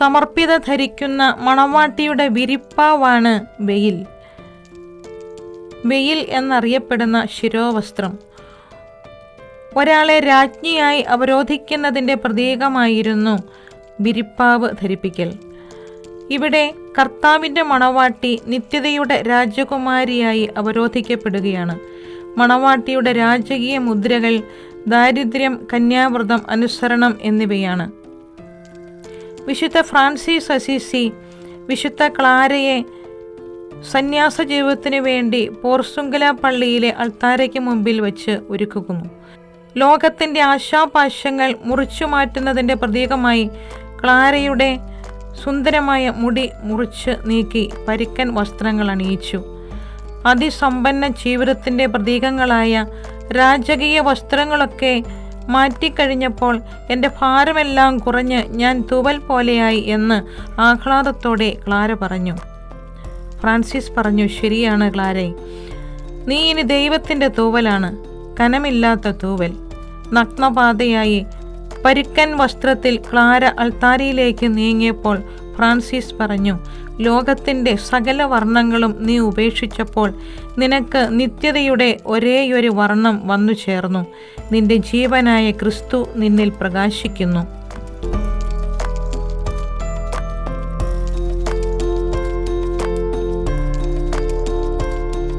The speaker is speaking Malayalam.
സമർപ്പിത ധരിക്കുന്ന മണവാട്ടിയുടെ വിരിപ്പാവാണ് വെയിൽ. വെയിൽ എന്നറിയപ്പെടുന്ന ശിരോവസ്ത്രം ഒരാളെ രാജ്ഞിയായി അവരോധിക്കുന്നതിൻ്റെ പ്രതീകമായിരുന്നു വിരിപ്പാവ് ധരിപ്പിക്കൽ. ഇവിടെ കർത്താവിൻ്റെ മണവാട്ടി നിത്യതയുടെ രാജകുമാരിയായി അവരോധിക്കപ്പെടുകയാണ്. മണവാട്ടിയുടെ രാജകീയ മുദ്രകൾ ദാരിദ്ര്യം, കന്യാവ്രതം, അനുസരണം എന്നിവയാണ്. വിശുദ്ധ ഫ്രാൻസിസ് അസീസി വിശുദ്ധ ക്ലാരയെ സന്യാസ ജീവിതത്തിനു വേണ്ടി പോർസുങ്കല പള്ളിയിലെ അൾത്താരയ്ക്ക് മുമ്പിൽ വെച്ച് ഒരുക്കുന്നു. ലോകത്തിൻ്റെ ആശാപാശങ്ങൾ മുറിച്ചു മാറ്റുന്നതിൻ്റെ പ്രതീകമായി ക്ലാരയുടെ സുന്ദരമായ മുടി മുറിച്ച് നീക്കി പരുക്കൻ വസ്ത്രങ്ങൾ അണിയിച്ചു. അതിസമ്പന്ന ജീവിതത്തിൻ്റെ പ്രതീകങ്ങളായ രാജകീയ വസ്ത്രങ്ങളൊക്കെ മാറ്റിക്കഴിഞ്ഞപ്പോൾ എൻ്റെ ഭാരമെല്ലാം കുറഞ്ഞ് ഞാൻ തൂവൽ പോലെയായി എന്ന് ആഹ്ലാദത്തോടെ ക്ലാര പറഞ്ഞു. ഫ്രാൻസിസ് പറഞ്ഞു, ശരിയാണ് ക്ലാരെ, നീ ഇനി ദൈവത്തിൻ്റെ തൂവലാണ്, കനമില്ലാത്ത തൂവൽ. നഗ്നപാതയായി പരുക്കൻ വസ്ത്രത്തിൽ ക്ലാര അൾത്താരയിലേക്ക് നീങ്ങിയപ്പോൾ ഫ്രാൻസിസ് പറഞ്ഞു, ലോകത്തിൻ്റെ സകല വർണ്ണങ്ങളും നീ ഉപേക്ഷിച്ചപ്പോൾ നിനക്ക് നിത്യതയുടെ ഒരേയൊരു വർണ്ണം വന്നു ചേർന്നു. നിന്റെ ജീവനായ ക്രിസ്തു നിന്നിൽ പ്രകാശിക്കുന്നു.